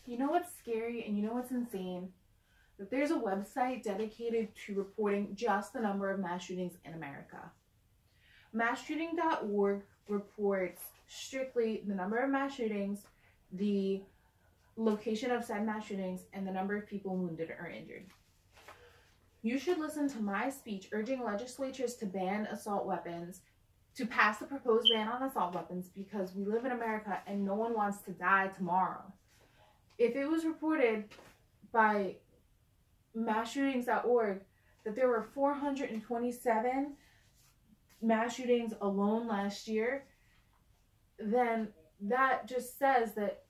You know what's scary and you know what's insane? That there's a website dedicated to reporting just the number of mass shootings in America. Masshooting.org reports strictly the number of mass shootings, the location of said mass shootings, and the number of people wounded or injured. You should listen to my speech urging legislatures to ban assault weapons, to pass the proposed ban on assault weapons, because we live in America and no one wants to die tomorrow. If it was reported by massshootings.org that there were 427 mass shootings alone last year, then that just says that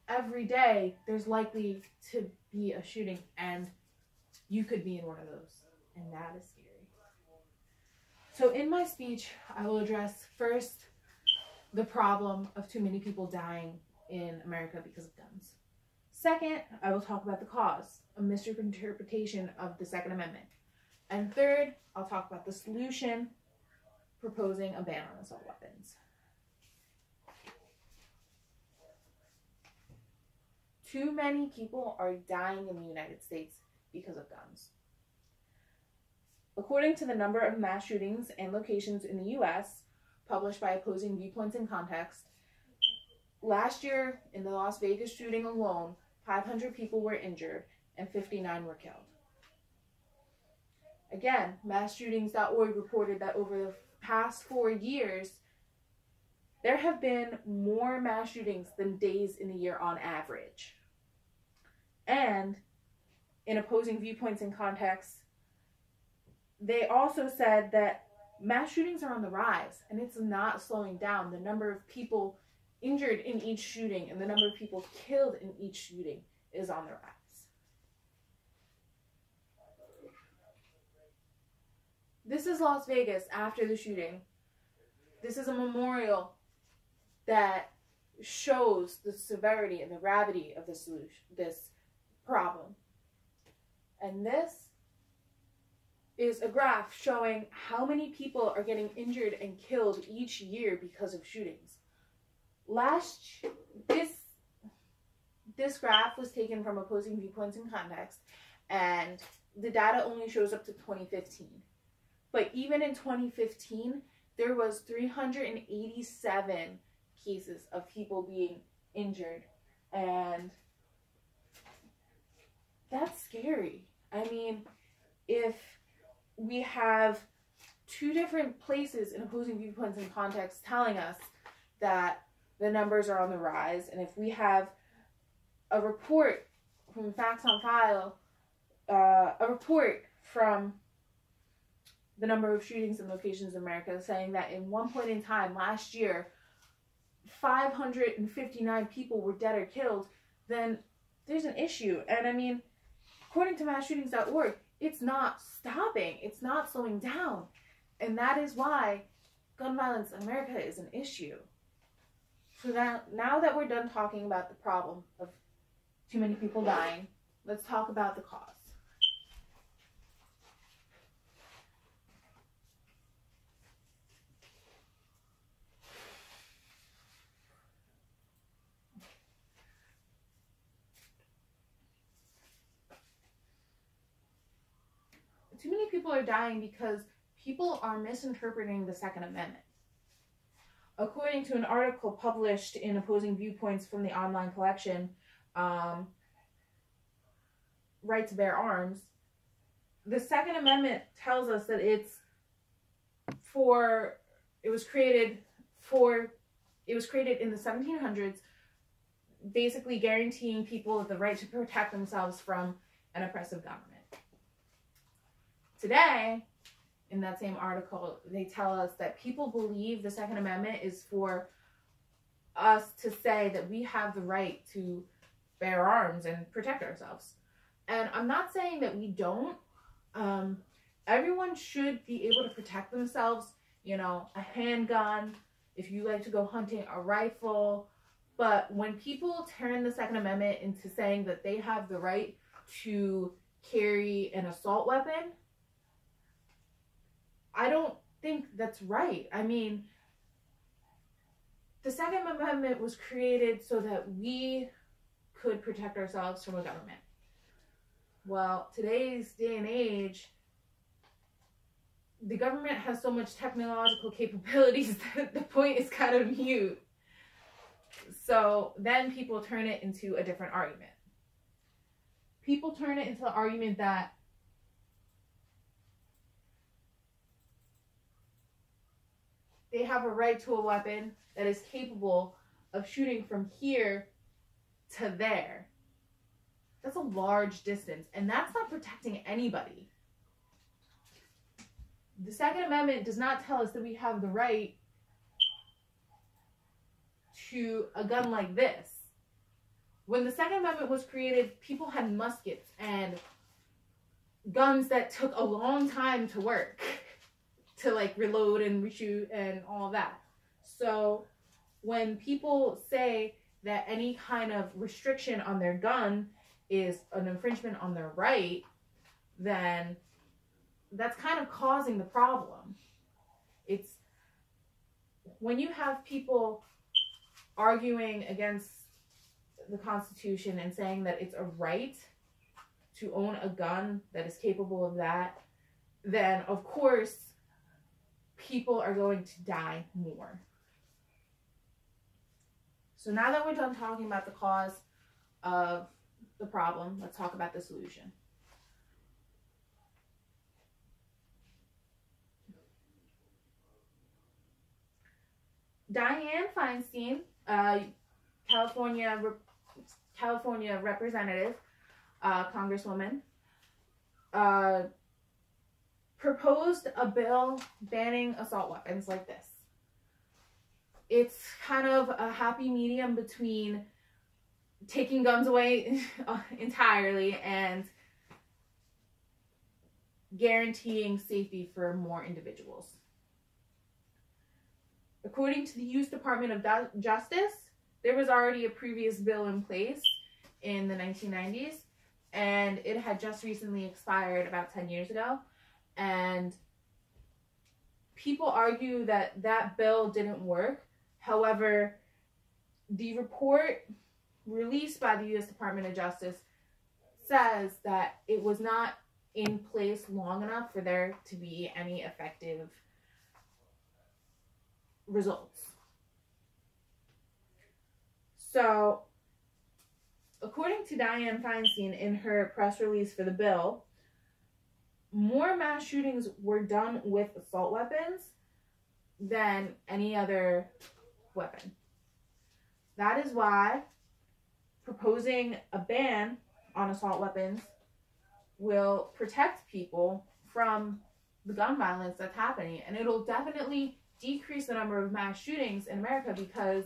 every day there's likely to be a shooting, and you could be in one of those, and that is scary. So in my speech, I will address first the problem of too many people dying in America because of guns. Second, I will talk about the cause, a misinterpretation of the Second Amendment. And third, I'll talk about the solution, proposing a ban on assault weapons. Too many people are dying in the United States because of guns. According to the number of mass shootings and locations in the U.S., published by Opposing Viewpoints in Context, last year in the Las Vegas shooting alone, 500 people were injured and 59 were killed. Again, massshootings.org reported that over the past 4 years, there have been more mass shootings than days in a year on average. And in Opposing Viewpoints in Context, they also said that mass shootings are on the rise, and it's not slowing down. The number of people injured in each shooting and the number of people killed in each shooting is on the rise. This is Las Vegas after the shooting. This is a memorial that shows the severity and the gravity of this problem. And this is a graph showing how many people are getting injured and killed each year because of shootings. This graph was taken from Opposing Viewpoints in Context, and the data only shows up to 2015. But even in 2015, there was 387 cases of people being injured, and that's scary. I mean, if we have two different places in Opposing Viewpoints in Context telling us that the numbers are on the rise, and if we have a report from Facts on File, a report from the number of shootings and locations in America saying that in one point in time last year, 559 people were dead or killed, then there's an issue. And I mean, according to massshootings.org, it's not stopping. It's not slowing down. And that is why gun violence in America is an issue. So now that we're done talking about the problem of too many people dying, let's talk about the cause. Too many people are dying because people are misinterpreting the Second Amendment. According to an article published in Opposing Viewpoints from the online collection, Right to Bear Arms, the Second Amendment tells us that it was created in the 1700s, basically guaranteeing people the right to protect themselves from an oppressive government. Today, in that same article, they tell us that people believe the Second Amendment is for us to say that we have the right to bear arms and protect ourselves. And I'm not saying that we don't. Everyone should be able to protect themselves. You know, a handgun, if you like to go hunting, a rifle. But when people turn the Second Amendment into saying that they have the right to carry an assault weapon, I don't think that's right. I mean, the Second Amendment was created so that we could protect ourselves from a government. Well, today's day and age, the government has so much technological capabilities that the point is kind of mute. So then people turn it into a different argument. People turn it into the argument that they have a right to a weapon that is capable of shooting from here to there. That's a large distance, and that's not protecting anybody. The Second Amendment does not tell us that we have the right to a gun like this. When the Second Amendment was created, people had muskets and guns that took a long time to work, to like reload and reshoot and all that. So when people say that any kind of restriction on their gun is an infringement on their right, then that's kind of causing the problem. It's when you have people arguing against the Constitution and saying that it's a right to own a gun that is capable of that, then of course people are going to die more. So now that we're done talking about the cause of the problem, let's talk about the solution. Dianne Feinstein, California representative, congresswoman, proposed a bill banning assault weapons like this. It's kind of a happy medium between taking guns away entirely and guaranteeing safety for more individuals. According to the U.S. Department of Justice, there was already a previous bill in place in the 1990s, and it had just recently expired about 10 years ago. And people argue that that bill didn't work. However, the report released by the U.S. Department of Justice says that it was not in place long enough for there to be any effective results. So, according to Dianne Feinstein in her press release for the bill, more mass shootings were done with assault weapons than any other weapon. That is why proposing a ban on assault weapons will protect people from the gun violence that's happening, and it'll definitely decrease the number of mass shootings in America, because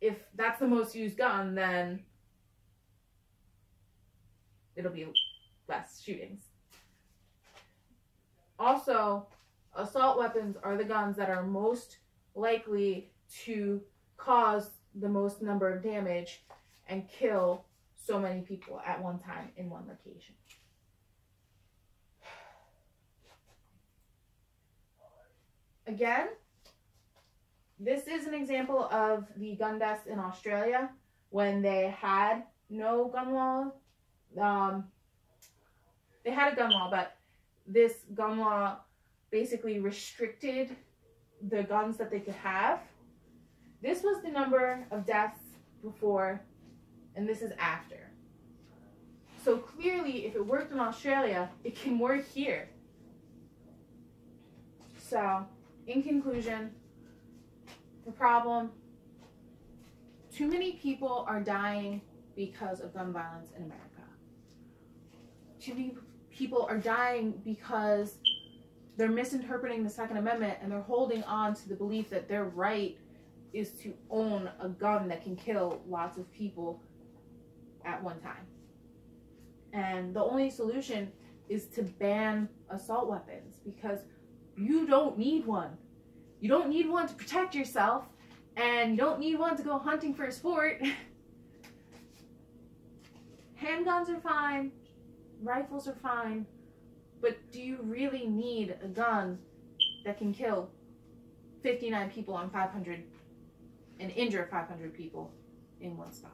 if that's the most used gun, then it'll be less shootings. Also, assault weapons are the guns that are most likely to cause the most number of damage and kill so many people at one time in one location. Again, this is an example of the gun deaths in Australia when they had no gun law. They had a gun law, but this gun law basically restricted the guns that they could have. This was the number of deaths before, and this is after. So clearly, if it worked in Australia, it can work here. So, in conclusion, the problem: too many people are dying because of gun violence in America. Too many people are dying because they're misinterpreting the Second Amendment and they're holding on to the belief that their right is to own a gun that can kill lots of people at one time. And the only solution is to ban assault weapons, because you don't need one. You don't need one to protect yourself, and you don't need one to go hunting for a sport. Handguns are fine, rifles are fine, but do you really need a gun that can kill 59 people on 500 and injure 500 people in one spot?